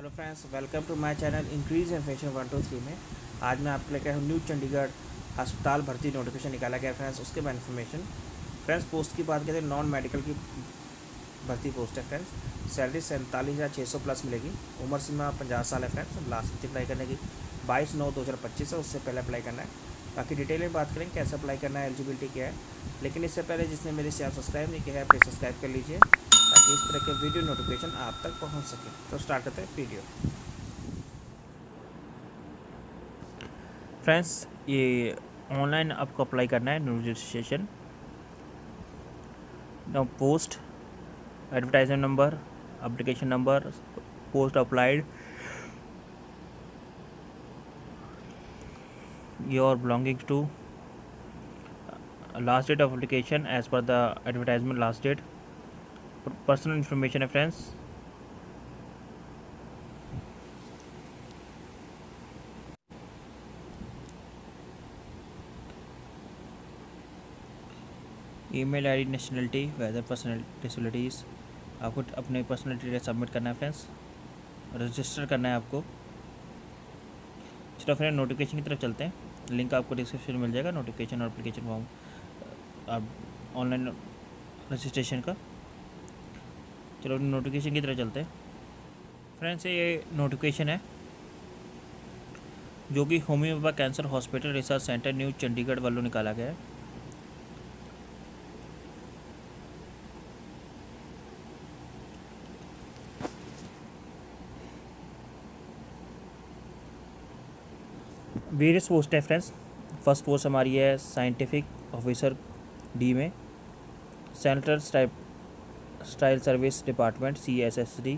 Hello friends, welcome to my channel increase information 123 में। आज मैं आपके लेकर न्यू चंडीगढ़ अस्पताल भर्ती नोटिफिकेशन निकाला गया फ्रेंड्स। उसके बाद इन्फॉर्मेशन फ्रेंड्स, पोस्ट की बात करें नॉन मेडिकल की भर्ती पोस्ट है फ्रेंड्स। सैलरी 47,600 प्लस मिलेगी। उम्र सीमा 50 साल है फ्रेंड्स। लास्ट डेट अप्लाई करने की 22/9/2025 है, उससे पहले अप्लाई करना है। बाकी डिटेल में बात करें कैसे अप्लाई करना है, एलिजिबिलिटी क्या है। लेकिन इससे पहले जिसने मेरे चैनल सब्सक्राइब नहीं किया है प्लीज़ सब्सक्राइब कर लीजिए ताकि इस तरह के वीडियो नोटिफिकेशन आप तक पहुंच सके। तो स्टार्ट करते हैं वीडियो। फ्रेंड्स, ये ऑनलाइन आपको अप्लाई करना है, new registration. Post, advertisement number, application number, post applied, your belonging to, last date of application as per the advertisement last date, personal information है friends. Email ID, nationality, whether, personal disabilities. आपको अपने personal detail submit करना है friends, register करना है आपको। चलो friend, notification की तरफ चलते हैं। लिंक आपको डिस्क्रिप्शन में मिल जाएगा, नोटिफिकेशन और एप्लीकेशन फॉर्म आप ऑनलाइन रजिस्ट्रेशन का। चलो नोटिफिकेशन की तरफ चलते हैं फ्रेंड्स। ये नोटिफिकेशन है जो कि Homi Bhabha cancer hospital research centre new Chandigarh वालों निकाला गया है। वेरियस पोस्ट है फ्रेंड्स। फर्स्ट पोस्ट हमारी है साइंटिफिक ऑफिसर डी में, central style service department CSSD।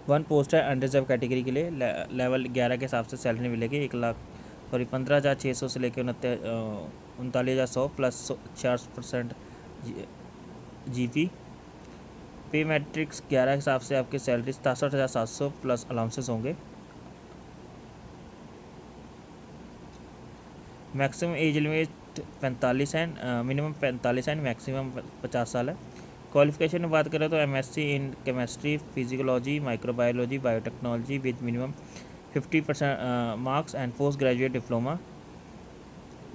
One post है अनरिजर्व कैटेगरी के लिए, लेवल 11 के हिसाब से सैलरी मिलेगी 15,600 से लेकर 39,100 प्लस 4% GP। पे मैट्रिक्स 11 के हिसाब से आपकी सैलरी 67,700 प्लस अलाउंसेस होंगे। मैक्सिमम एज लिमिट 45 है, मिनिमम 45 है, मैक्सिमम 50 साल है। क्वालिफिकेशन में बात करें तो MSc in chemistry, physiology, microbiology, biotechnology with minimum 50% marks and post graduate diploma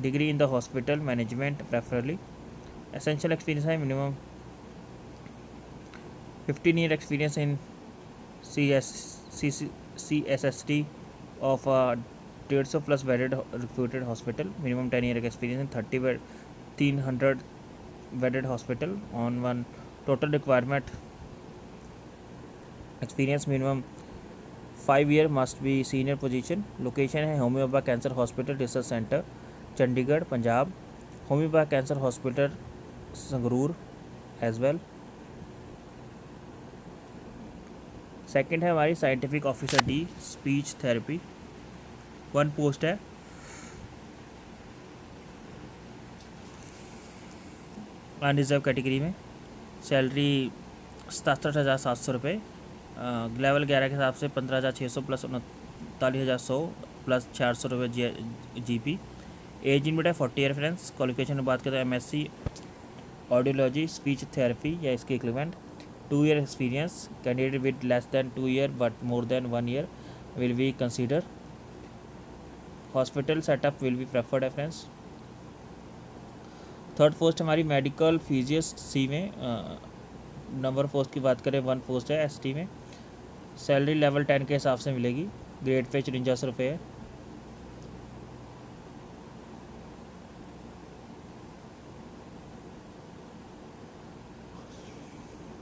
degree in the hospital management preferably. Essential experience है minimum 15 year experience in CSSD of 150 plus bedded reputed hospital, minimum 10 year experience in 300 bedded hospital on one total requirement experience minimum 5 year must be senior position। Location है Homi Bhabha cancer hospital research centre Chandigarh Punjab, Homi Bhabha cancer hospital Sangrur as well. Second है हमारी scientific officer D, speech therapy. One post है, unreserved category में, salary 67,700 रुपये, level 11 के हिसाब से 15,600 plus 39,100 plus 400 रुपये GP। एज लिमिट है 40 ईयर फ्रेंड्स। क्वालिफिकेशन में बात करें तो MSc ऑडियोलॉजी, स्पीच थेरेपी या इसके equivalent. 2 year experience, candidate with less than 2 year but more than 1 year will be considered। Hospital setup will be preferred है friends. Third post हमारी medical physicist C में, number post की बात करें 1 post है ST में, सैलरी लेवल 10 के हिसाब से मिलेगी, ग्रेड पे 54 रुपये है।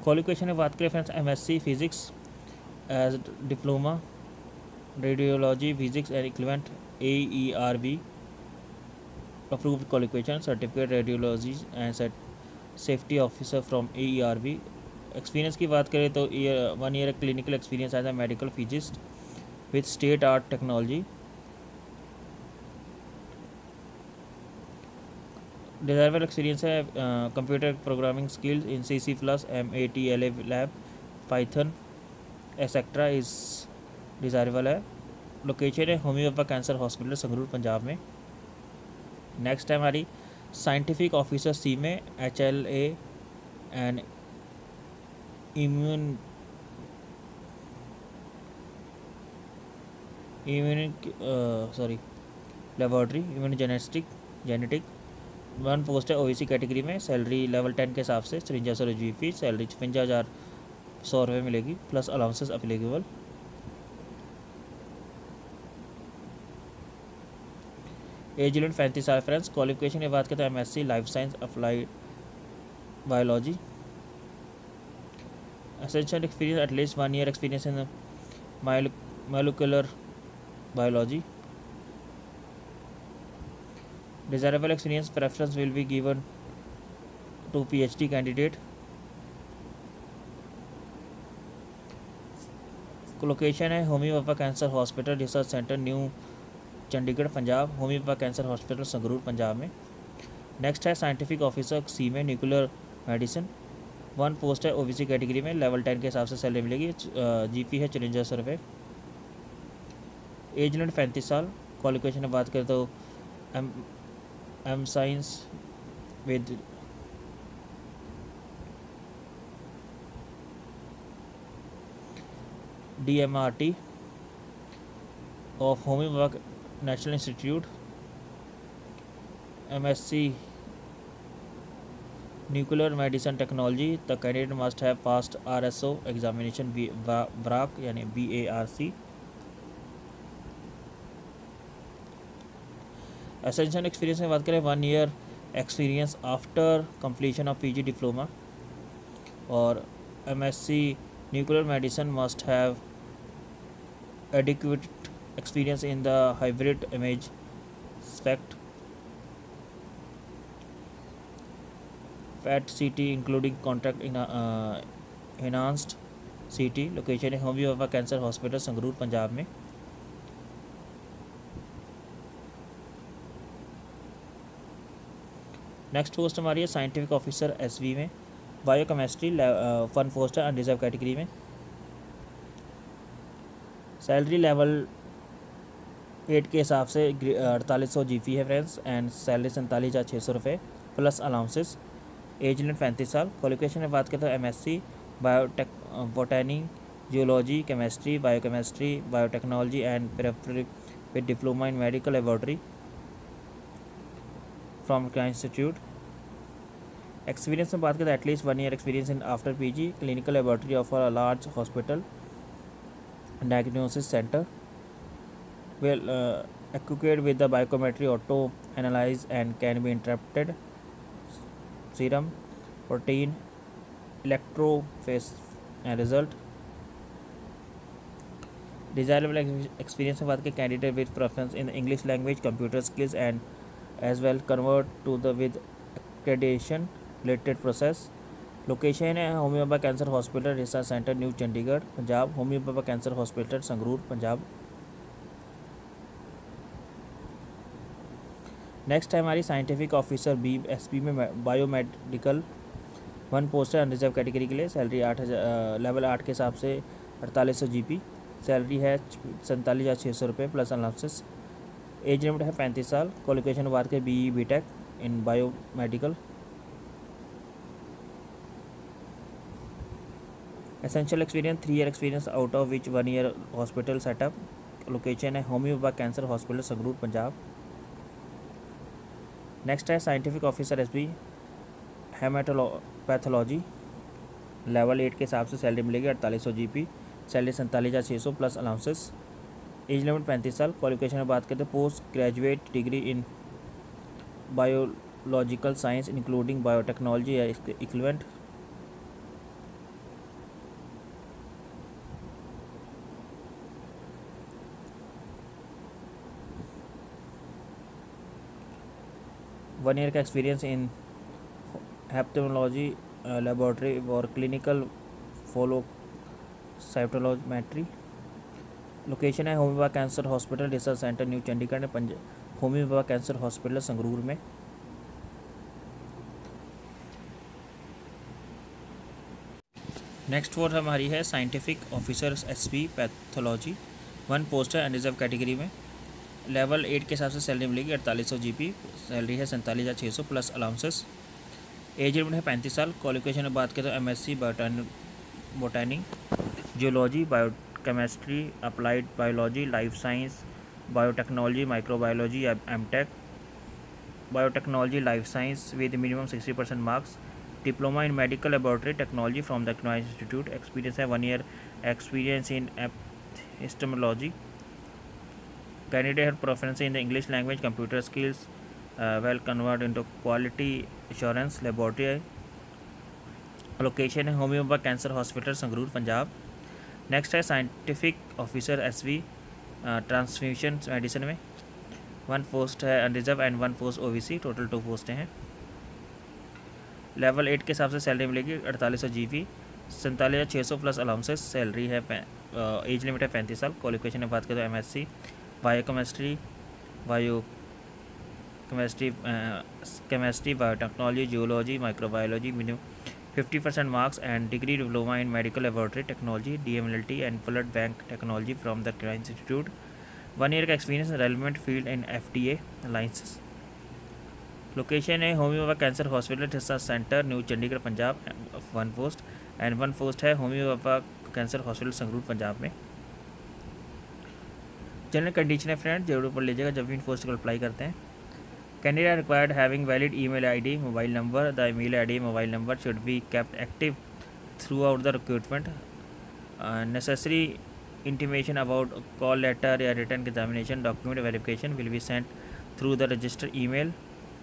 क्वालिफिकेशन में बात करें friends MSc physics as diploma, radiology physics and equivalent AERV approved qualification, certificate radiology and safety officer from AERV। Experience की बात करें तो 1 year clinical experience as a medical physicist with state art technology. Desirable experience है computer programming skills in CC+ MATLA lab, Python etcetera is desirable है। Location है Homi Bhabha cancer hospital Sangrur Punjab में। Next है हमारी साइंटिफिक ऑफिसर C में HLA and immune sorry laboratory genetic. One post है OBC category में, salary level 10 के हिसाब से 5300 GP, सैलरी 55,100 मिलेगी plus allowances applicable. As limit 35 साल फ्रेंड्स। क्वालिफिकेशन की बात करते हैं MSc life science applied biology. Essential experience at least 1 year experience in molecular biology. Desirable experience preference will be given to PhD candidate. Location है Homi Bhabha cancer hospital research centre new Chandigarh Punjab, Homi Bhabha cancer hospital Sangrur Punjab में। Next है scientific officer C में nuclear medicine. One post है OBC category में, level 10 के हिसाब से salary मिलेगी। GP है 5400 रुपये। एज लिमिट 35 साल। क्वालिफिकेशन की बात करें तो M science with DMRT of Homi Bhabha national institute. MSc nuclear medicine technology. The candidate must have passed RSO examination BRAC यानी BARC। एसेंशियल एक्सपीरियंस में बात करें 1 year experience after completion of PG diploma. और MSc nuclear medicine must have adequate experience in the hybrid image spect PET CT including contact in enhanced CT। Location है Homi Bhabha cancer hospital Sangrur Punjab में। Next post हमारी है scientific officer SV में, biochemistry. One post है unreserved category में। Salary level 8 के हिसाब से 4800 GP है फ्रेंड्स एंड सैलरी 47,600 रुपये प्लस अलाउंसेस। एज लिमिट 35 साल। क्वालिफिकेशन में बात करते हैं MSc biotech botany geology chemistry biochemistry biotechnology and preferably with diploma in medical laboratory from institute. Experience में बात करते हैं at least 1 year experience in after PG clinical laboratory of a large hospital diagnosis center will equipped with the biochemistry auto analyze and can be interpreted serum protein electrophase and result। desirable experience में बात करें candidate with preference in English language computer skills and as well convert to the with accreditation related process। Location है Homi Bhabha cancer hospital research centre new Chandigarh Punjab, Homi Bhabha cancer hospital Sangrur Punjab. Next है हमारी scientific officer SP में biomedical. One post है unreserved category के लिए, salary 8,000 level 8 के हिसाब से 4800 GP, सैलरी है 47,600 रुपये प्लस अलाउंसेस। एज लिमिट है 35 साल। क्वालिफिकेशन बात करें BE BTech in biomedical. Essential experience 3 year experience out of which 1 year hospital setup. Location है Homi Bhabha cancer hospital Sangrur Punjab. Next है scientific officer SP hematopathology. Level 8 के हिसाब से सैलरी मिलेगी 4800 GP, salary 47,600 plus allowances. Age limit 35 साल। Qualification में बात करते हैं post graduate degree in biological science including biotechnology या इक्विवेलेंट। वन ईयर का एक्सपीरियंस इन हेप्टोलॉजी लेबोरेटरी और क्लिनिकल फॉलो साइटोलॉमेट्री। लोकेशन है Homi Bhabha cancer hospital research centre new Chandigarh Homi Bhabha cancer hospital Sangrur में। नेक्स्ट फोर्थ हमारी है scientific officer SP pathology. One post है unreserved category में, level 8 के हिसाब से सैलरी मिलेगी 4800 GP, सैलरी है 47,600 प्लस अलाउंसेस। एज लिमिट है 35 साल। क्वालिफिकेशन में बात करें तो MSc botany, geology, biochemistry, applied biology, life science, biotechnology, microbiology, MTech, biotechnology, life science with minimum 60% marks, diploma in medical laboratory technology from the Economics Institute, experience है 1 year experience in epistemology, candidate had preference in the English language, computer skills, well converted into quality assurance laboratory, location है homeopath cancer hospital Sangrur Punjab. Next है scientific officer SV transfusion medicine में 1 post है unreserve and 1 post OBC, total 2 पोस्टें हैं। Level 8 के हिसाब से salary मिलेगी 4800 GP, 47,600 प्लस अलाउंसेस, सैलरी है एज लिमिट है 35 साल। क्वालिफिकेशन की बात करें तो MSc biochemistry biotechnology, geology, microbiology, minimum 50% marks and degree diploma in medical laboratory technology, DMLT and blood bank technology from the Economics Institute, 1 year का experience relevant field in FDA alliances। Location है homeopath cancer hospital ठिस्सा centre new Chandigarh Punjab 1 post and 1 post है homeopath cancer hospital Sangrur Punjab में। General condition है friend, जरूर पढ़ लीजिएगा जब भी इन पोस्ट को अप्लाई करते हैं। Candidate required having valid email ID, mobile number. The email ID, mobile number should be kept active throughout the recruitment. Necessary intimation about call letter or written examination document verification will be sent through the registered email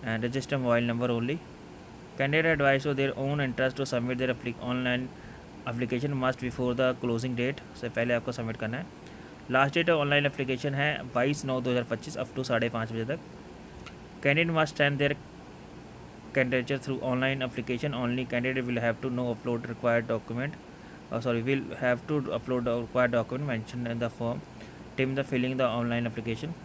and registered mobile number only. Candidate advised to their own interest to submit their online application must before the closing date, से पहले आपको submit करना है। Last date online application है 22/9/2025 up to 5:30 बजे तक। Candidate must send their candidature through online application only. Candidate will have to upload required document. Will have to upload the required document mentioned in the form. Tim the filling the online application.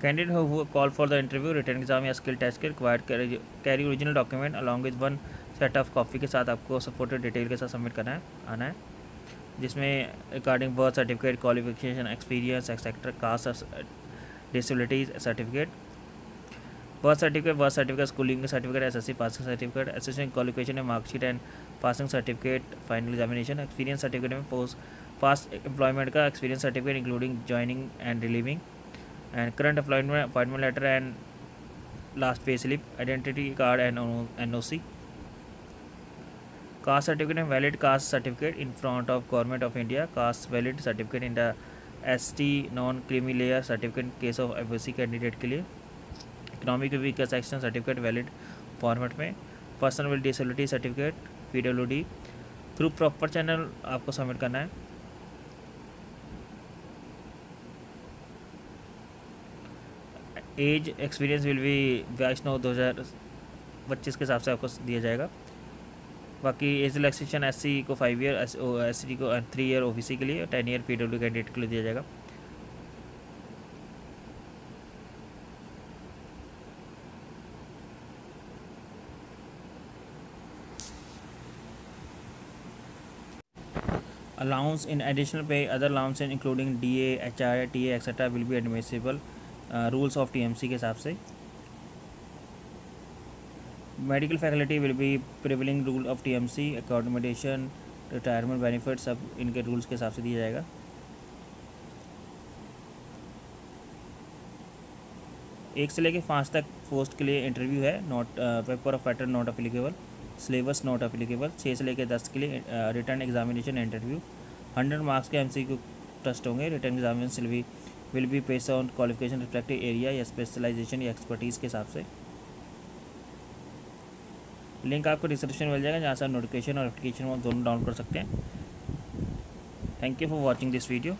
Candidate who call for the interview, written exam या skill test के required carry original document along with 1 set of copy के साथ आपको supported detail के साथ submit करना है आना है, जिसमें according birth certificate, qualification, experience etcetera, caste, disabilities certificate, birth certificate, schooling certificate, SSC passing certificate, association qualification में marksheet and passing certificate, final examination, experience certificate में पास्ट एम्प्लॉयमेंट का experience certificate including joining and relieving and current appointment letter and last pay slip, identity card and NOC, caste certificate and valid caste certificate in front of Government of India, caste valid certificate in the ST non creamy layer certificate in case of FOC candidate के लिए, economic weaker section certificate valid format में, personal with disability certificate PWD through proper channel आपको submit करना है। As experience will be 22/9/2025 के हिसाब से आपको दिया जाएगा। बाकी एज रिलैक्सेशन SC को 5 ईयर, SC को 3 ईयर, OBC के लिए 10 ईयर PW कैंडिडेट के लिए दिया जाएगा। Allowance in additional pay, other allowance including DA, HR, TA, etc. will be admissible. Rules of TMC के हिसाब से। Medical faculty will be prevailing rule of TMC, accommodation, retirement benefit सब इनके rules के हिसाब से दिया जाएगा। 1 से लेकर 5 तक पोस्ट के लिए इंटरव्यू है। Not paper of pattern not applicable, syllabus not applicable. 6 से लेकर 10 के लिए रिटर्न एग्जामिनेशन इंटरव्यू, 100 मार्क्स के MCQ टेस्ट होंगे। Return examination will be based on qualification reflective area या स्पेशलाइजेशन या एक्सपर्टीज़ के हिसाब से। लिंक आपको डिस्क्रिप्शन मिल जाएगा जहाँ से आप नोटिफिकेशन और एप्लीकेशन दोनों डाउनलोड कर सकते हैं। Thank you for watching this video.